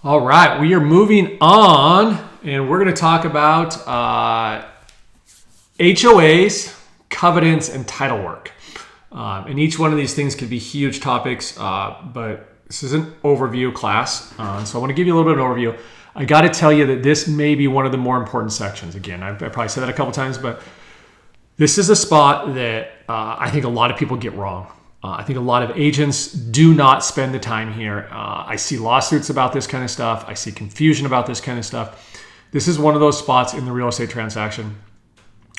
All right, we are moving on, and we're going to talk about HOAs, covenants, and title work. And each one of these things could be huge topics, but this is an overview class. So I want to give you a little bit of an overview. I got to tell you that this may be one of the more important sections. Again, I probably said that a couple times, but this is a spot that I think a lot of people get wrong. I think a lot of agents do not spend the time here. I see lawsuits about this kind of stuff. I see confusion about this kind of stuff. This is one of those spots in the real estate transaction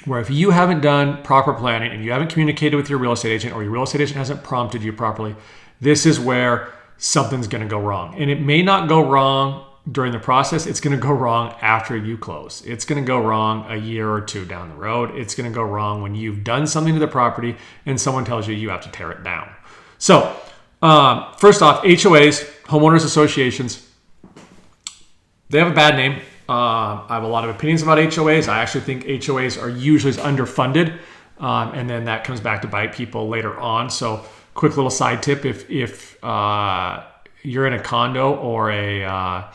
where if you haven't done proper planning and you haven't communicated with your real estate agent, or your real estate agent hasn't prompted you properly, this is where something's going to go wrong. And it may not go wrong during the process. It's going to go wrong after you close. It's going to go wrong a year or two down the road. It's going to go wrong when you've done something to the property and someone tells you have to tear it down. So first off, HOAs, homeowners associations, they have a bad name. I have a lot of opinions about HOAs. I actually think HOAs are usually underfunded, and then that comes back to bite people later on. So quick little side tip, if you're in a condo or a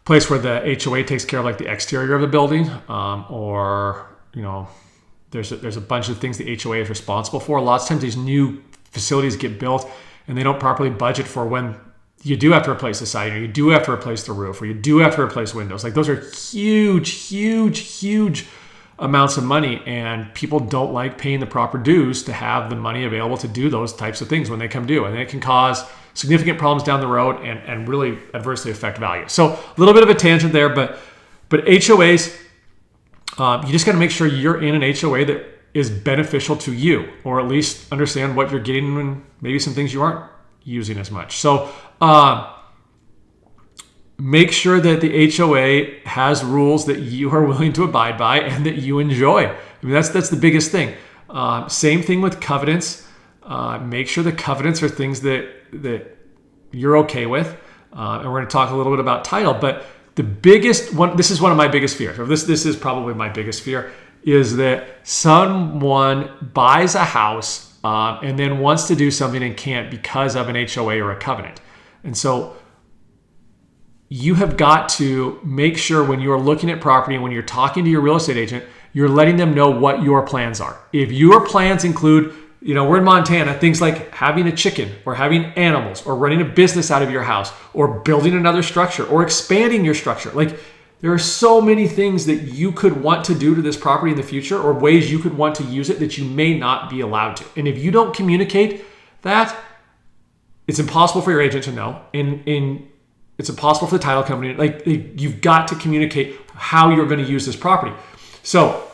place where the HOA takes care of like the exterior of the building, or there's a bunch of things the HOA is responsible for. Lots of times these new facilities get built and they don't properly budget for when you do have to replace the siding, or you do have to replace the roof, or you do have to replace windows. Like those are huge amounts of money, and people don't like paying the proper dues to have the money available to do those types of things when they come due, and it can cause significant problems down the road and really adversely affect value. So a little bit of a tangent there, but HOAs, you just got to make sure you're in an HOA that is beneficial to you, or at least understand what you're getting and maybe some things you aren't using as much. So make sure that the HOA has rules that you are willing to abide by and that you enjoy. I mean, that's the biggest thing. Same thing with covenants. Make sure the covenants are things that you're okay with. And we're going to talk a little bit about title, but the biggest one, this is one of my biggest fears, or this is probably my biggest fear, is that someone buys a house and then wants to do something and can't because of an HOA or a covenant. And so you have got to make sure when you're looking at property and when you're talking to your real estate agent, you're letting them know what your plans are. If your plans include, we're in Montana, things like having a chicken or having animals or running a business out of your house or building another structure or expanding your structure. Like there are so many things that you could want to do to this property in the future, or ways you could want to use it that you may not be allowed to. And if you don't communicate that, it's impossible for your agent to know. And it's impossible for the title company. Like you've got to communicate how you're going to use this property. So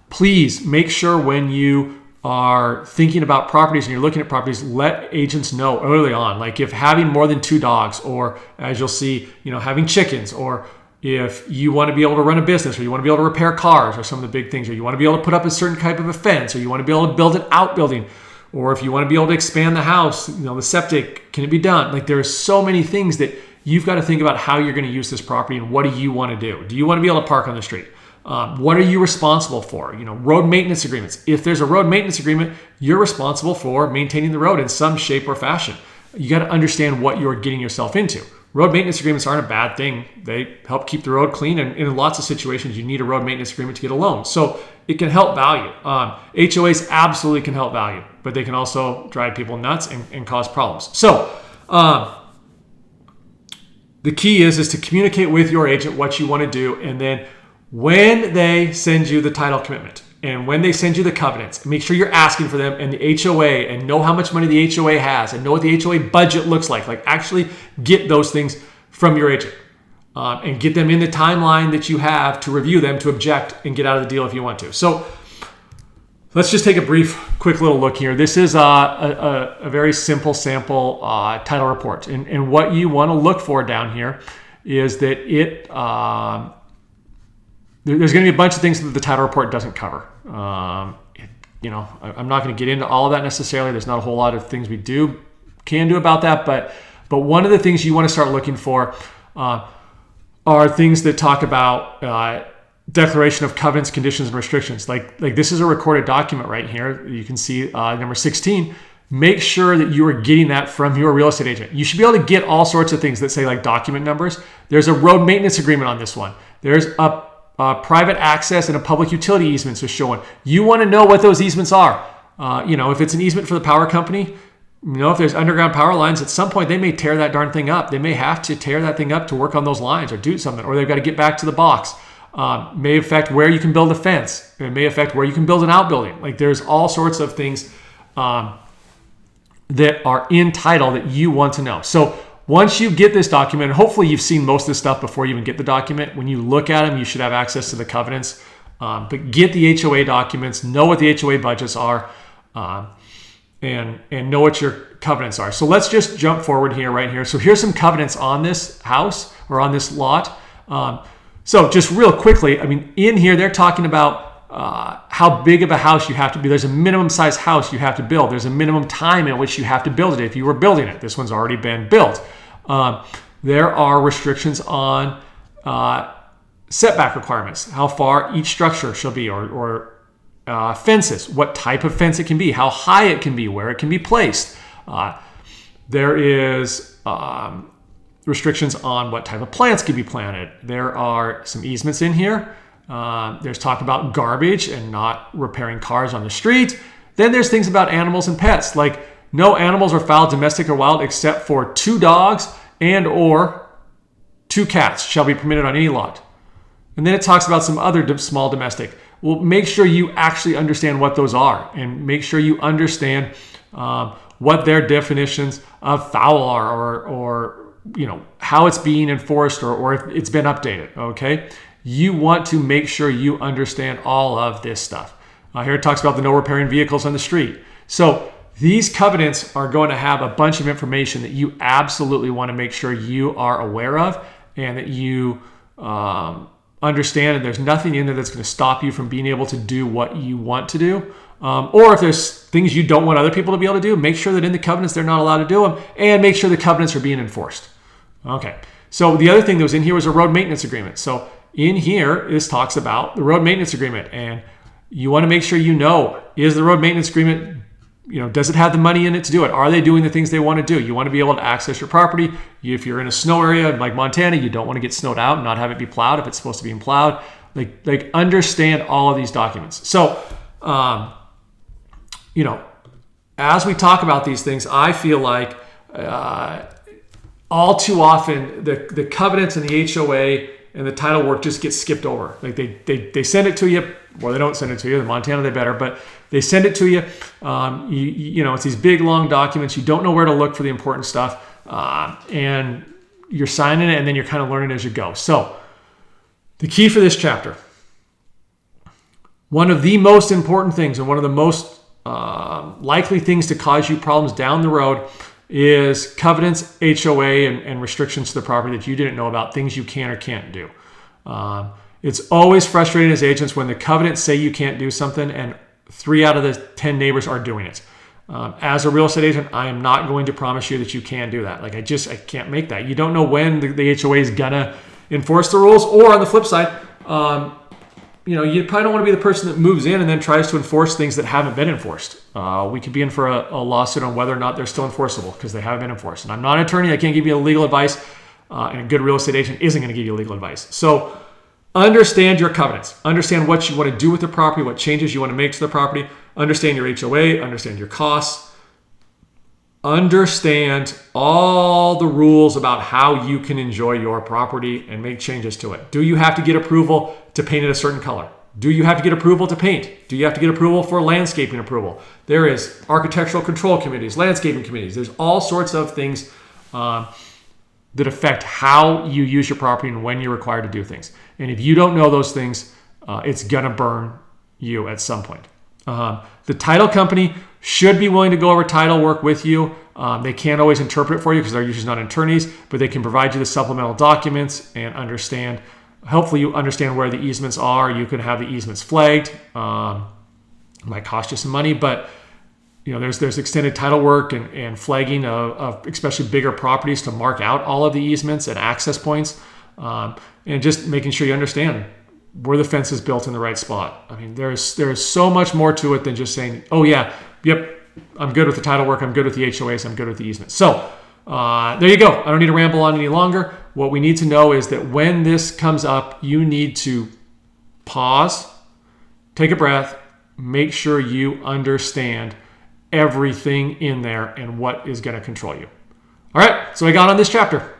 please make sure when you are thinking about properties and you're looking at properties, let agents know early on. Like if having more than 2 dogs, or as you'll see, having chickens, or if you want to be able to run a business, or you want to be able to repair cars, or some of the big things, or you want to be able to put up a certain type of a fence, or you want to be able to build an outbuilding, or if you want to be able to expand the house, the septic, can it be done? Like there are so many things that you've got to think about how you're going to use this property and what do you want to do? Do you want to be able to park on the street? What are you responsible for? Road maintenance agreements. If there's a road maintenance agreement, you're responsible for maintaining the road in some shape or fashion. You got to understand what you're getting yourself into. Road maintenance agreements aren't a bad thing. They help keep the road clean, and in lots of situations, you need a road maintenance agreement to get a loan. So it can help value. HOAs absolutely can help value, but they can also drive people nuts and cause problems. So the key is to communicate with your agent what you want to do, and then when they send you the title commitment and when they send you the covenants, make sure you're asking for them and the HOA, and know how much money the HOA has and know what the HOA budget looks like. Like actually get those things from your agent and get them in the timeline that you have to review them, to object and get out of the deal if you want to. So let's just take a quick little look here. This is a very simple sample title report. And what you want to look for down here is that there's going to be a bunch of things that the title report doesn't cover. I'm not going to get into all of that necessarily. There's not a whole lot of things we can do about that. But one of the things you want to start looking for are things that talk about declaration of covenants, conditions, and restrictions. Like this is a recorded document right here. You can see number 16. make sure that you are getting that from your real estate agent. You should be able to get all sorts of things that say like document numbers. There's a road maintenance agreement on this one. There's a private access and a public utility easements are showing. You want to know what those easements are. If it's an easement for the power company, if there's underground power lines, at some point they may tear that darn thing up. They may have to tear that thing up to work on those lines or do something, or they've got to get back to the box. May affect where you can build a fence. It may affect where you can build an outbuilding. Like there's all sorts of things that are in title that you want to know. So once you get this document, and hopefully you've seen most of this stuff before you even get the document, when you look at them, you should have access to the covenants. But get the HOA documents, know what the HOA budgets are, and know what your covenants are. So let's just jump forward here, right here. So here's some covenants on this house or on this lot. So just real quickly, in here, they're talking about how big of a house you have to be. There's a minimum size house you have to build. There's a minimum time in which you have to build it if you were building it. This one's already been built. There are restrictions on setback requirements, how far each structure shall be, or fences, what type of fence it can be, how high it can be, where it can be placed. There is restrictions on what type of plants can be planted. There are some easements in here. There's talk about garbage and not repairing cars on the street. Then there's things about animals and pets, like no animals are fowl, domestic or wild, except for 2 dogs and or 2 cats shall be permitted on any lot. And then it talks about some other small domestic. Well, make sure you actually understand what those are, and make sure you understand what their definitions of fowl are, or how it's being enforced, or if it's been updated. Okay, you want to make sure you understand all of this stuff. Here it talks about the no repairing vehicles on the street. So these covenants are going to have a bunch of information that you absolutely want to make sure you are aware of, and that you understand, and there's nothing in there that's going to stop you from being able to do what you want to do. Or if there's things you don't want other people to be able to do, make sure that in the covenants they're not allowed to do them, and make sure the covenants are being enforced. Okay, so the other thing that was in here was a road maintenance agreement. So in here, this talks about the road maintenance agreement, and you want to make sure is the road maintenance agreement, does it have the money in it to do it? Are they doing the things they want to do? You want to be able to access your property. If you're in a snow area like Montana, you don't want to get snowed out and not have it be plowed if it's supposed to be plowed. Like understand all of these documents. So, as we talk about these things, I feel like all too often the covenants and the HOA and the title work just gets skipped over. Like they send it to you, or they don't send it to you. In Montana, they better, but they send it to you. It's these big, long documents. You don't know where to look for the important stuff, and you're signing it, and then you're kind of learning as you go. So the key for this chapter, one of the most important things and one of the most likely things to cause you problems down the road is covenants, HOA, and restrictions to the property that you didn't know about, things you can or can't do. It's always frustrating as agents when the covenants say you can't do something and 3 out of the 10 neighbors are doing it. As a real estate agent, I am not going to promise you that you can do that. Like I can't make that. You don't know when the HOA is gonna enforce the rules, or on the flip side, you probably don't want to be the person that moves in and then tries to enforce things that haven't been enforced. We could be in for a lawsuit on whether or not they're still enforceable because they haven't been enforced. And I'm not an attorney. I can't give you legal advice, and a good real estate agent isn't going to give you legal advice. So understand your covenants. Understand what you want to do with the property, what changes you want to make to the property. Understand your HOA. Understand your costs. Understand all the rules about how you can enjoy your property and make changes to it. Do you have to get approval to paint it a certain color? Do you have to get approval to paint? Do you have to get approval for landscaping approval? There is architectural control committees, landscaping committees. There's all sorts of things that affect how you use your property and when you're required to do things. And if you don't know those things, it's going to burn you at some point. The title company should be willing to go over title work with you. They can't always interpret it for you because they're usually not attorneys, but they can provide you the supplemental documents and understand. Hopefully you understand where the easements are. You can have the easements flagged. It might cost you some money, but there's extended title work and flagging of especially bigger properties to mark out all of the easements and access points, and just making sure you understand were the fences built in the right spot. I mean, there's so much more to it than just saying, oh yeah, yep, I'm good with the title work. I'm good with the HOAs. I'm good with the easements. So there you go. I don't need to ramble on any longer. What we need to know is that when this comes up, you need to pause, take a breath, make sure you understand everything in there and what is going to control you. All right, so I got on this chapter.